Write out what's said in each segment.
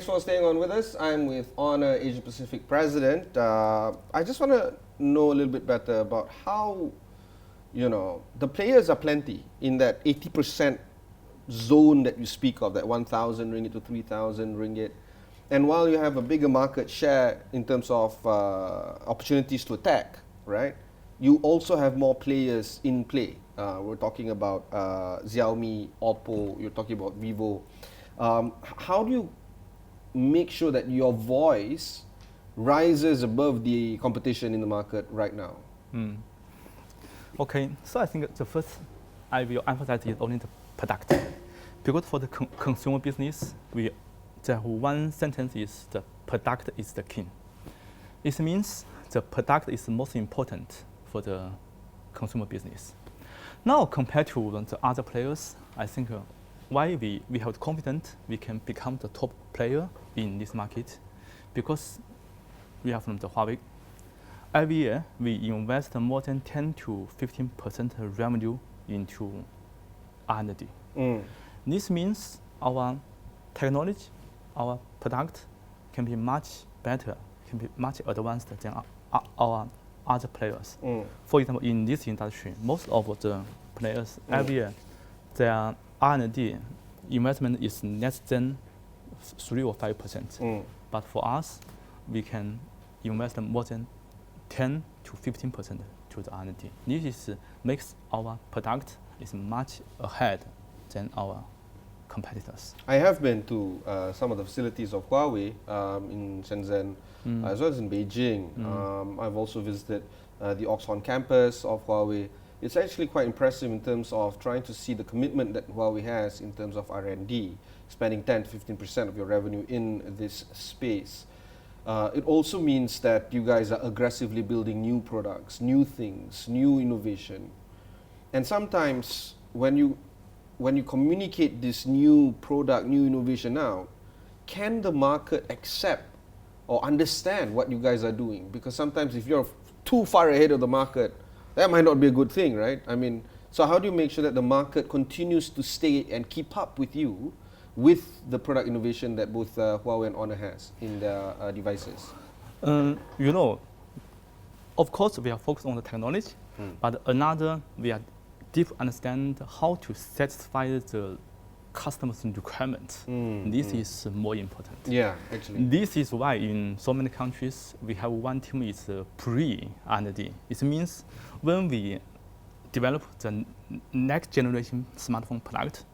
Thanks for staying on with us. I'm with Honor Asia Pacific President. I just want to know a little bit better about how, the players are plenty in that 80% zone that you speak of, that 1,000 ringgit to 3,000 ringgit. And while you have a bigger market share in terms of opportunities to attack, right? You also have more players in play. We're talking about Xiaomi, Oppo, you're talking about Vivo. How do you make sure that your voice rises above the competition in the market right now? Okay, so I think the first I will emphasize is only the product. Because for the consumer business, the one sentence is the product is the king. It means the product is the most important for the consumer business. Now, compared to the other players, I think why we have confidence we can become the top player in this market, because we are from the Huawei. Every year, we invest more than 10 to 15% revenue into R&D. This means our technology, our product can be much better, can be much advanced than our other players. For example, in this industry, most of the players every year, their R&D investment is less than 3 or 5%. But for us, we can invest more than 10 to 15% to the R&D. This makes our product is much ahead than our competitors. I have been to some of the facilities of Huawei in Shenzhen, as well as in Beijing. I've also visited the Oxford campus of Huawei. It's actually quite impressive in terms of trying to see the commitment that Huawei has in terms of R&D, spending 10 to 15% of your revenue in this space. It also means that you guys are aggressively building new products, new things, new innovation. And sometimes when you communicate this new product, new innovation now, can the market accept or understand what you guys are doing? Because sometimes if you're too far ahead of the market, that might not be a good thing, right? I mean, so how do you make sure that the market continues to stay and keep up with you with the product innovation that both Huawei and Honor has in their devices? Of course we are focused on the technology, but another, we are deep understand how to satisfy the customer's requirements. This is more important. Yeah, actually. This is why in so many countries we have one team is pre-R&D. It means when we develop the next generation smartphone product,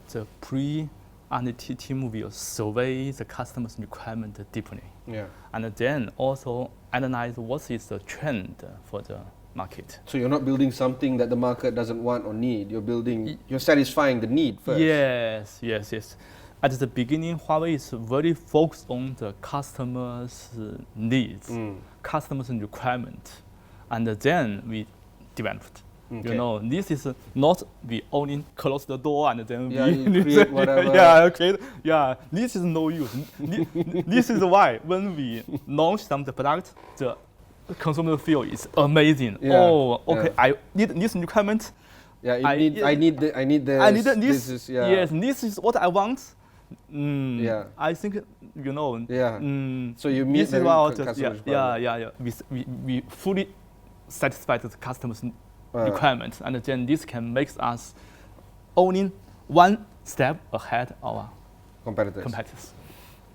the pre-R&D team will survey the customer's requirement deeply. Yeah. And then also analyze what is the trend for the market. So you're not building something that the market doesn't want or need. You're satisfying the need first. Yes. At the beginning, Huawei is very focused on the customer's needs, customer's requirement, and then we developed. Okay. This is not we only close the door and then we create whatever. This is no use. This is why when we launch some the product, the consumer feel is amazing. Yeah. Oh, okay. Yeah. I need this requirement. Yeah, I need this. Yes, this is what I want. I think so you meet the we fully satisfy the customer's requirements, and then this can make us only one step ahead of our competitors.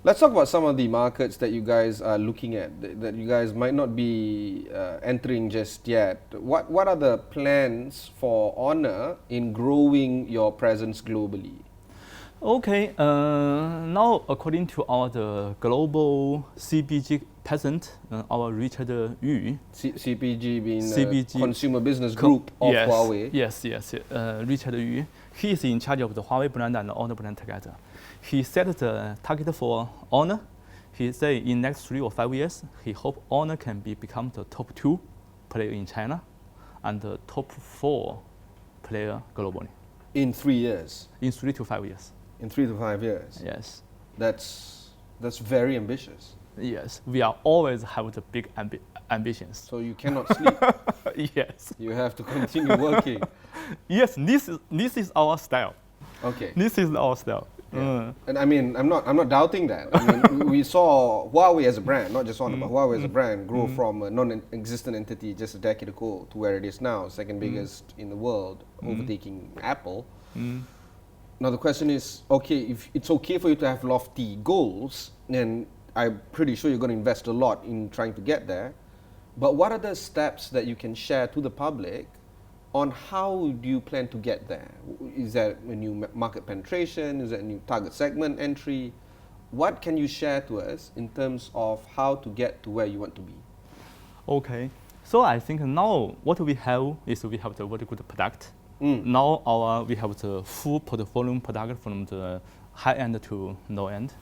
Let's talk about some of the markets that you guys are looking at, that you guys might not be entering just yet. What are the plans for Honor in growing your presence globally? Okay, now according to the global CBG president, our Richard Yu. CBG being Consumer Business Group of Huawei. Yes. Richard Yu. He is in charge of the Huawei brand and the Honor brand together. He set the target for Honor. He said in next 3 or 5 years, he hopes Honor can become the top 2 player in China and the top 4 player globally. In 3 years? In 3 to 5 years. In 3 to 5 years? Yes. That's very ambitious. Yes, we are always have the big ambitions. So you cannot sleep. Yes. You have to continue working. Yes, this is our style. Okay. This is our style. And I mean, I'm not doubting that. I mean, we saw Huawei as a brand, not just Honor, but Huawei as a brand grow from a non-existent entity just a decade ago to where it is now, second biggest in the world, overtaking Apple. Now the question is, okay, if it's okay for you to have lofty goals, then I'm pretty sure you're going to invest a lot in trying to get there. But what are the steps that you can share to the public on how do you plan to get there? Is that a new market penetration? Is that a new target segment entry? What can you share to us in terms of how to get to where you want to be? Okay, so I think now what we have is we have the very good product. Now we have the full portfolio product from the high end to low end,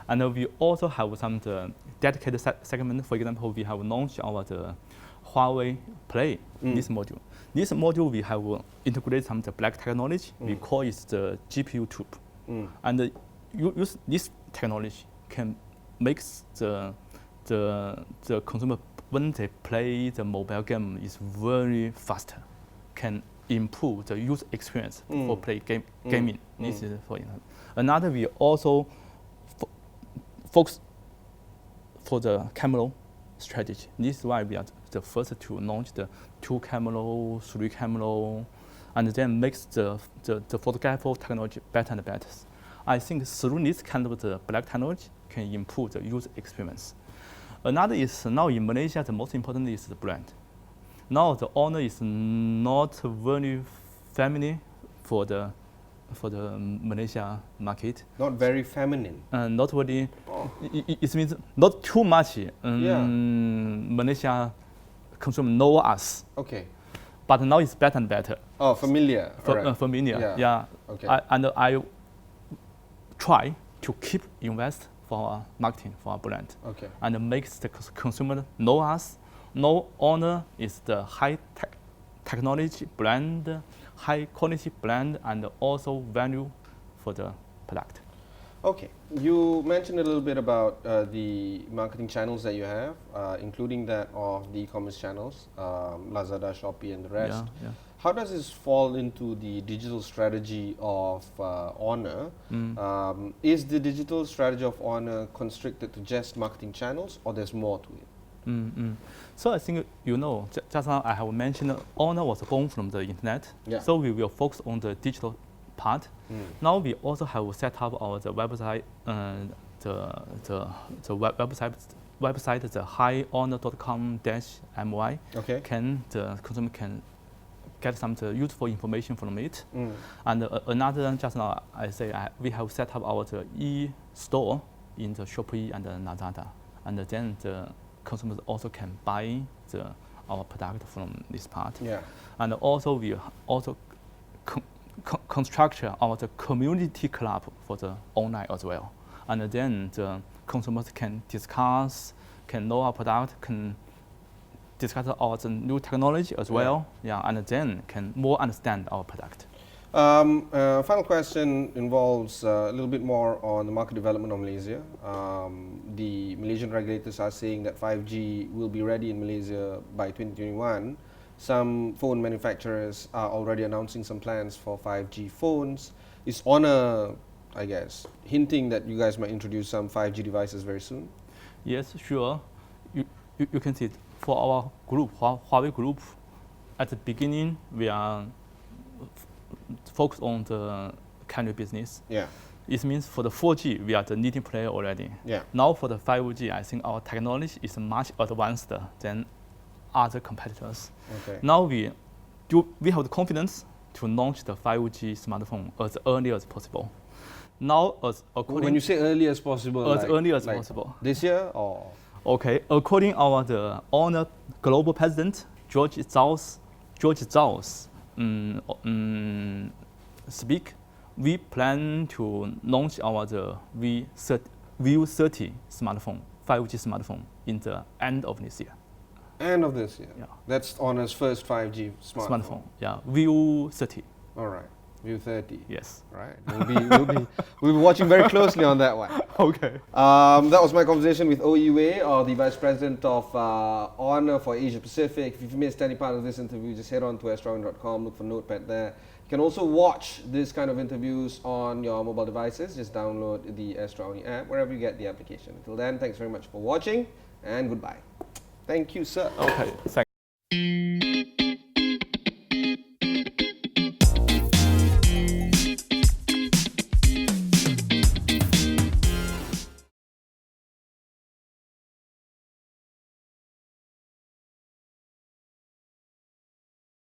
and we also have some dedicated segment. For example, we have launched our Huawei Play this module. This module we have integrated some black technology. We call it the GPU tube, and use this technology can make the consumer when they play the mobile game is very faster, can improve the user experience for play gaming. This is for example. Another, we also focus for the camera strategy. This is why we are the first to launch the 2 camera, 3 camera, and then makes the photographic technology better and better. I think through this kind of the black technology can improve the user experience. Another is now in Malaysia, the most important is the brand. Now the Honor is not very familiar for the Malaysia market. Not very feminine. Not very. It means not too much. Malaysia consumer know us. Okay. But now it's better and better. Oh, familiar. Familiar. Yeah. Okay. I try to keep invest for our marketing for our brand. Okay. And makes the consumer know us. Know Honor is the high technology brand, high quality brand, and also value for the product. Okay, you mentioned a little bit about the marketing channels that you have, including that of the e-commerce channels, Lazada, Shopee, and the rest. Yeah. How does this fall into the digital strategy of Honor? Is the digital strategy of Honor constricted to just marketing channels, or there's more to it? So I think just now I have mentioned Honor was born from the internet. Yeah. So we will focus on the digital part. Now we also have set up our website, website the highhonor.com-my. Okay. The consumer can get some useful information from it. And another, just now I say we have set up our e-store in the Shopee and the Lazada, and then the consumers also can buy our product from this part. Yeah. And also we also construct our community club for the online as well. And then the consumers can discuss, can know our product, can discuss our new technology as well. Yeah, and then can more understand our product. Final question involves a little bit more on the market development of Malaysia. The Malaysian regulators are saying that 5G will be ready in Malaysia by 2021. Some phone manufacturers are already announcing some plans for 5G phones. Is Honor, I guess, hinting that you guys might introduce some 5G devices very soon? Yes, sure. You can see it. For our group, Huawei Group, at the beginning, we are focused on the carrier business. Yeah. It means for the 4G, we are the leading player already. Yeah. Now for the 5G, I think our technology is much advanced than other competitors. Okay. Now we have the confidence to launch the 5G smartphone as early as possible. Now, when you say early as possible, early as possible. This year or? Okay. According the Honor global president George Zhao's speak, we plan to launch our V30 smartphone, 5G smartphone, in the end of this year. End of this year? Yeah. That's Honor's first 5G smartphone? Yeah, V30. All right. View 30. Yes. Right. We'll be watching very closely on that one. Okay. That was my conversation with Yi Wei, the Vice President of Honor for Asia Pacific. If you've missed any part of this interview, just head on to astro1.com, look for Notepad there. You can also watch this kind of interviews on your mobile devices. Just download the AWANI app, wherever you get the application. Until then, thanks very much for watching, and goodbye. Thank you, sir. Okay, thank